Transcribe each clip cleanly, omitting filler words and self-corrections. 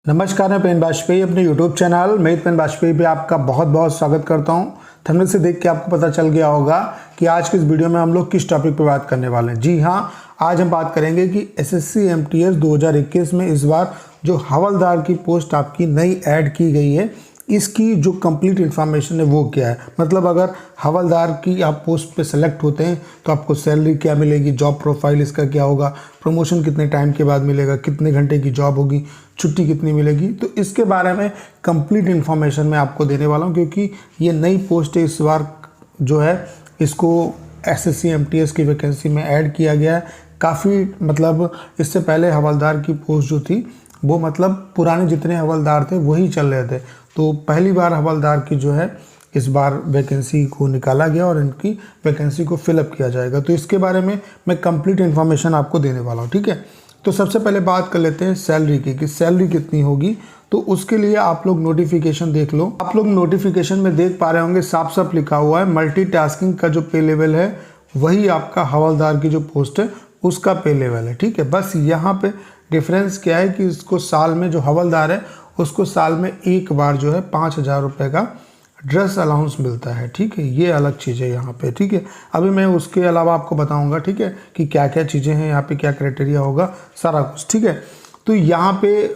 नमस्कार, मैं पेन बाजपेयी अपने YouTube चैनल मेत पेन बाजपेयी पे आपका बहुत बहुत स्वागत करता हूं। थंबनेल से देख के आपको पता चल गया होगा कि आज की इस वीडियो में हम लोग किस टॉपिक पे बात करने वाले हैं। जी हां, आज हम बात करेंगे कि एसएससी एमटीएस 2021 में इस बार जो हवलदार की पोस्ट आपकी नई ऐड की गई है, इसकी जो कंप्लीट इन्फॉर्मेशन है वो क्या है। मतलब अगर हवलदार की आप पोस्ट पे सेलेक्ट होते हैं तो आपको सैलरी क्या मिलेगी, जॉब प्रोफाइल इसका क्या होगा, प्रमोशन कितने टाइम के बाद मिलेगा, कितने घंटे की जॉब होगी, छुट्टी कितनी मिलेगी, तो इसके बारे में कंप्लीट इन्फॉर्मेशन मैं आपको देने वाला हूँ। क्योंकि ये नई पोस्ट है, इस बार जो है इसको एसएससी एमटीएस की वैकेंसी में ऐड किया गया है। काफ़ी मतलब इससे पहले हवलदार की पोस्ट जो थी वो मतलब पुराने जितने हवलदार थे वही चल रहे थे, तो पहली बार हवलदार की जो है इस बार वैकेंसी को निकाला गया और इनकी वैकेंसी को फिलअप किया जाएगा। तो इसके बारे में मैं कंप्लीट इन्फॉर्मेशन आपको देने वाला हूँ, ठीक है। तो सबसे पहले बात कर लेते हैं सैलरी की कि सैलरी कितनी होगी। तो उसके लिए आप लोग नोटिफिकेशन देख लो। आप लोग नोटिफिकेशन में देख पा रहे होंगे, साफ साफ लिखा हुआ है मल्टीटास्किंग का जो पे लेवल है वही आपका हवलदार की जो पोस्ट है उसका पे लेवल है, ठीक है। बस यहाँ पे डिफरेंस क्या है कि इसको साल में जो हवलदार है उसको साल में एक बार जो है 5,000 रुपये का ड्रेस अलाउंस मिलता है, ठीक है। ये अलग चीज़ है यहाँ पे, ठीक है। अभी मैं उसके अलावा आपको बताऊंगा, ठीक है, कि क्या क्या चीज़ें हैं यहाँ पे, क्या क्राइटेरिया होगा, सारा कुछ, ठीक है। तो यहाँ पे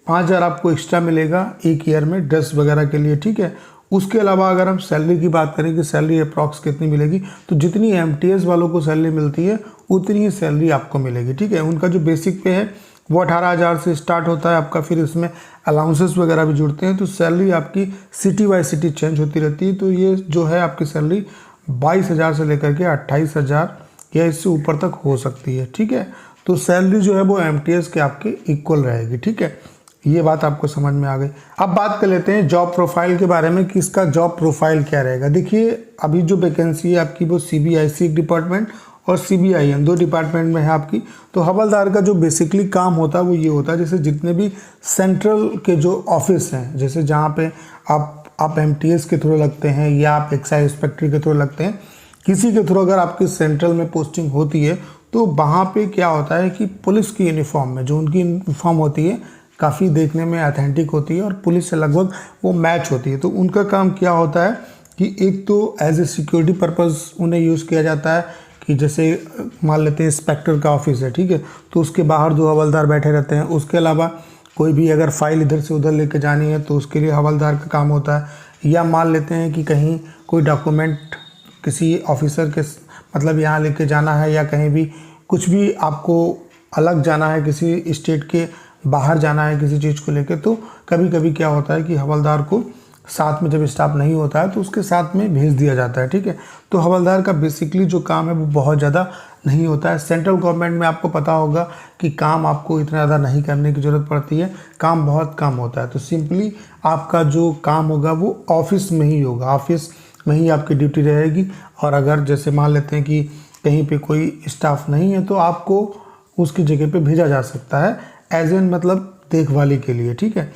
5,000 आपको एक्स्ट्रा मिलेगा एक ईयर में ड्रेस वगैरह के लिए, ठीक है। उसके अलावा अगर हम सैलरी की बात करें कि सैलरी अप्रॉक्स कितनी मिलेगी, तो जितनी एमटीएस वालों को सैलरी मिलती है उतनी ही सैलरी आपको मिलेगी, ठीक है। उनका जो बेसिक पे है वो 18,000 से स्टार्ट होता है आपका, फिर इसमें अलाउंसेस वगैरह भी जुड़ते हैं। तो सैलरी आपकी सिटी बाय सिटी चेंज होती रहती है। तो ये जो है आपकी सैलरी 22,000 से लेकर के 28,000 या इससे ऊपर तक हो सकती है, ठीक है। तो सैलरी जो है वो एमटीएस के आपके इक्वल रहेगी, ठीक है। ये बात आपको समझ में आ गई। अब बात कर लेते हैं जॉब प्रोफाइल के बारे में कि इसका जॉब प्रोफाइल क्या रहेगा। देखिए, अभी जो वैकेंसी है आपकी वो सीबीआईसी डिपार्टमेंट और सीबीआईएन दो डिपार्टमेंट में है आपकी। तो हवलदार का जो बेसिकली काम होता है वो ये होता है, जैसे जितने भी सेंट्रल के जो ऑफिस हैं, जैसे जहाँ पे आप एमटीएस के थ्रू लगते हैं या आप एक्साइज इंस्पेक्टर के थ्रू लगते हैं, किसी के थ्रू अगर आपकी सेंट्रल में पोस्टिंग होती है तो वहाँ पे क्या होता है कि पुलिस की यूनिफॉर्म में जो उनकी यूनिफॉर्म होती है काफ़ी देखने में ऑथेंटिक होती है और पुलिस से लगभग वो मैच होती है। तो उनका काम क्या होता है कि एक तो एज ए सिक्योरिटी पर्पज़ उन्हें यूज़ किया जाता है कि जैसे मान लेते हैं इंस्पेक्टर का ऑफिस है, ठीक है, तो उसके बाहर जो हवलदार बैठे रहते हैं। उसके अलावा कोई भी अगर फाइल इधर से उधर लेके जानी है तो उसके लिए हवलदार का काम होता है। या मान लेते हैं कि कहीं कोई डॉक्यूमेंट किसी ऑफिसर के मतलब यहाँ लेके जाना है, या कहीं भी कुछ भी आपको अलग जाना है, किसी स्टेट के बाहर जाना है किसी चीज़ को लेके, तो कभी कभी क्या होता है कि हवलदार को साथ में जब स्टाफ नहीं होता है तो उसके साथ में भेज दिया जाता है, ठीक है। तो हवलदार का बेसिकली जो काम है वो बहुत ज़्यादा नहीं होता है। सेंट्रल गवर्नमेंट में आपको पता होगा कि काम आपको इतना ज़्यादा नहीं करने की ज़रूरत पड़ती है, काम बहुत कम होता है। तो सिंपली आपका जो काम होगा वो ऑफिस में ही होगा, ऑफिस में ही आपकी ड्यूटी रहेगी। और अगर जैसे मान लेते हैं कि कहीं पर कोई स्टाफ नहीं है तो आपको उसकी जगह पर भेजा जा सकता है एज एन मतलब देखभाली के लिए, ठीक है।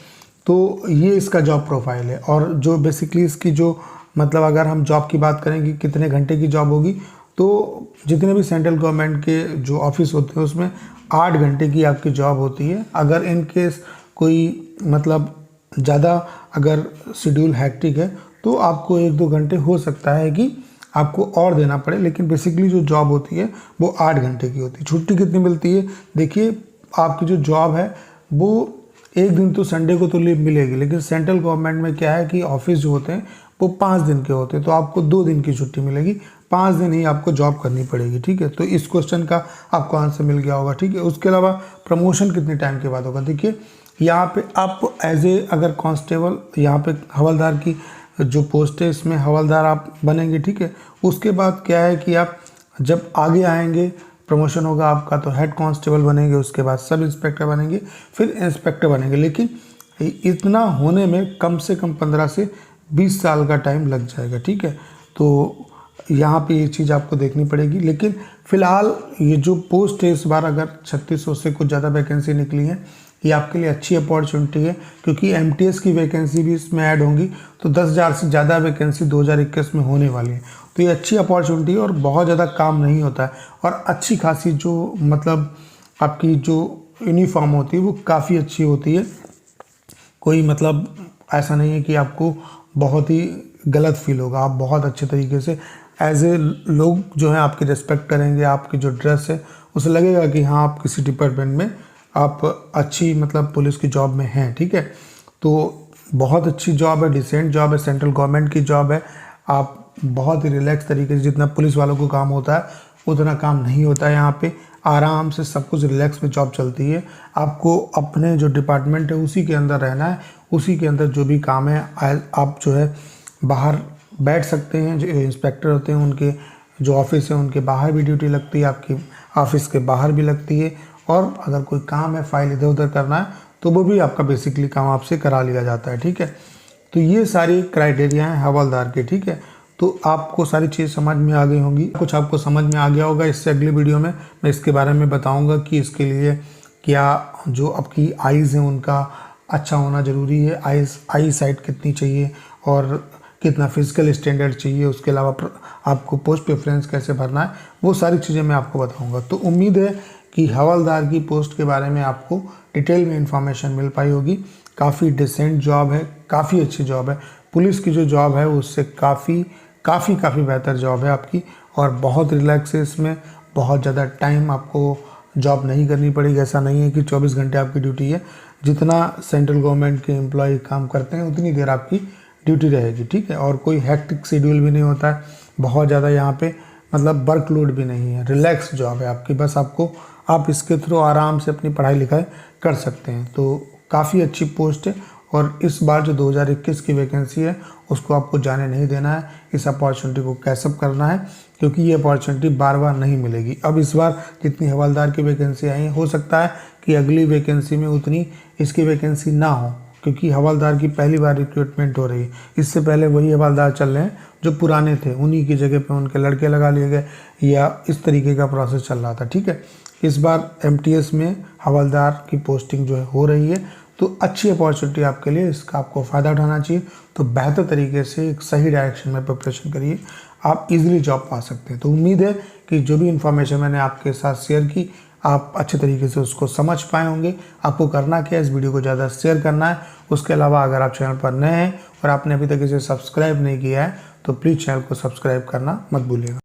तो ये इसका जॉब प्रोफाइल है। और जो बेसिकली इसकी जो मतलब अगर हम जॉब की बात करें कि कितने घंटे की जॉब होगी, तो जितने भी सेंट्रल गवर्नमेंट के जो ऑफिस होते हैं उसमें 8 घंटे की आपकी जॉब होती है। अगर इन केस कोई मतलब ज़्यादा अगर शेड्यूल हैक्टिक है तो आपको 1-2 घंटे हो सकता है कि आपको और देना पड़े, लेकिन बेसिकली जो जॉब होती है वो 8 घंटे की होती है। छुट्टी कितनी मिलती है, देखिए आपकी जो जॉब है वो एक दिन तो संडे को तो लीव मिलेगी, लेकिन सेंट्रल गवर्नमेंट में क्या है कि ऑफिस जो होते हैं वो 5 दिन के होते हैं, तो आपको 2 दिन की छुट्टी मिलेगी, 5 दिन ही आपको जॉब करनी पड़ेगी, ठीक है। तो इस क्वेश्चन का आपको आंसर मिल गया होगा, ठीक है। उसके अलावा प्रमोशन कितने टाइम के बाद होगा, देखिए यहाँ पे आप एज ए अगर कांस्टेबल यहाँ पे हवलदार की जो पोस्ट है इसमें हवलदार आप बनेंगे, ठीक है। उसके बाद क्या है कि आप जब आगे आएंगे प्रमोशन होगा आपका तो हेड कांस्टेबल बनेंगे, उसके बाद सब इंस्पेक्टर बनेंगे, फिर इंस्पेक्टर बनेंगे। लेकिन इतना होने में कम से कम 15 से 20 साल का टाइम लग जाएगा, ठीक है। तो यहाँ पे ये चीज़ आपको देखनी पड़ेगी। लेकिन फ़िलहाल ये जो पोस्ट है इस बार अगर 3600 से कुछ ज़्यादा वैकेंसी निकली है, ये आपके लिए अच्छी अपॉर्चुनिटी है, क्योंकि एमटीएस की वैकेंसी भी इसमें ऐड होंगी। तो 10,000 से ज़्यादा वैकेंसी 2021 में होने वाली है। तो ये अच्छी अपॉर्चुनिटी है और बहुत ज़्यादा काम नहीं होता है। और अच्छी खासी जो मतलब आपकी जो यूनिफॉर्म होती है वो काफ़ी अच्छी होती है। कोई मतलब ऐसा नहीं है कि आपको बहुत ही गलत फील होगा। आप बहुत अच्छे तरीके से एज ए लोग जो है आपकी रिस्पेक्ट करेंगे। आपकी जो ड्रेस है उसे लगेगा कि हाँ आप किसी डिपार्टमेंट में आप अच्छी मतलब पुलिस की जॉब में हैं, ठीक है। तो बहुत अच्छी जॉब है, डिसेंट जॉब है, सेंट्रल गवर्नमेंट की जॉब है। आप बहुत ही रिलैक्स तरीके से, जितना पुलिस वालों को काम होता है उतना काम नहीं होता है यहाँ पे। आराम से सब कुछ रिलैक्स में जॉब चलती है। आपको अपने जो डिपार्टमेंट है उसी के अंदर रहना है, उसी के अंदर जो भी काम है आप जो है बाहर बैठ सकते हैं। जो इंस्पेक्टर होते हैं उनके जो ऑफिस है उनके बाहर भी ड्यूटी लगती है, आपकी ऑफिस के बाहर भी लगती है। और अगर कोई काम है, फाइल इधर उधर करना है, तो वो भी आपका बेसिकली काम आपसे करा लिया जाता है, ठीक है। तो ये सारी क्राइटेरिया हैं हवलदार के, ठीक है। तो आपको सारी चीज़ समझ में आ गई होंगी, कुछ आपको समझ में आ गया होगा। इससे अगली वीडियो में मैं इसके बारे में बताऊंगा कि इसके लिए क्या जो आपकी आइज़ हैं उनका अच्छा होना ज़रूरी है, आई साइट कितनी चाहिए और कितना फिजिकल स्टैंडर्ड चाहिए, उसके अलावा आपको पोस्ट प्रेफरेंस कैसे भरना है, वो सारी चीज़ें मैं आपको बताऊंगा। तो उम्मीद है कि हवलदार की पोस्ट के बारे में आपको डिटेल में इंफॉर्मेशन मिल पाई होगी। काफ़ी डिसेंट जॉब है, काफ़ी अच्छी जॉब है। पुलिस की जो जॉब है उससे काफ़ी बेहतर जॉब है आपकी, और बहुत रिलैक्स है इसमें। बहुत ज़्यादा टाइम आपको जॉब नहीं करनी पड़ेगी। ऐसा नहीं है कि 24 घंटे आपकी ड्यूटी है। जितना सेंट्रल गवर्नमेंट के एम्प्लॉय काम करते हैं उतनी देर आपकी ड्यूटी रहेगी, ठीक है। और कोई हेक्टिक शेड्यूल भी नहीं होता है, बहुत ज़्यादा यहाँ पे मतलब वर्कलोड भी नहीं है। रिलैक्स जॉब है आपकी, बस आप इसके थ्रू आराम से अपनी पढ़ाई लिखाई कर सकते हैं। तो काफ़ी अच्छी पोस्ट है, और इस बार जो 2021 की वैकेंसी है उसको आपको जाने नहीं देना है। इस अपॉर्चुनिटी को कैचअप करना है, क्योंकि ये अपॉर्चुनिटी बार बार नहीं मिलेगी। अब इस बार जितनी हवलदार की वैकेंसी आई हो सकता है कि अगली वैकेंसी में उतनी इसकी वैकेंसी ना हो, क्योंकि हवलदार की पहली बार रिक्रूटमेंट हो रही है। इससे पहले वही हवलदार चल रहे हैं जो पुराने थे, उन्हीं की जगह पे उनके लड़के लगा लिए गए, या इस तरीके का प्रोसेस चल रहा था, ठीक है। इस बार एमटीएस में हवलदार की पोस्टिंग जो है हो रही है, तो अच्छी अपॉर्चुनिटी आपके लिए, इसका आपको फ़ायदा उठाना चाहिए। तो बेहतर तरीके से एक सही डायरेक्शन में प्रिपरेशन करिए, आप इजीली जॉब पा सकते हैं। तो उम्मीद है कि जो भी इन्फॉर्मेशन मैंने आपके साथ शेयर की आप अच्छे तरीके से उसको समझ पाए होंगे। आपको करना क्या है, इस वीडियो को ज़्यादा शेयर करना है। उसके अलावा अगर आप चैनल पर नए हैं और आपने अभी तक इसे सब्सक्राइब नहीं किया है तो प्लीज़ चैनल को सब्सक्राइब करना मत भूलिएगा।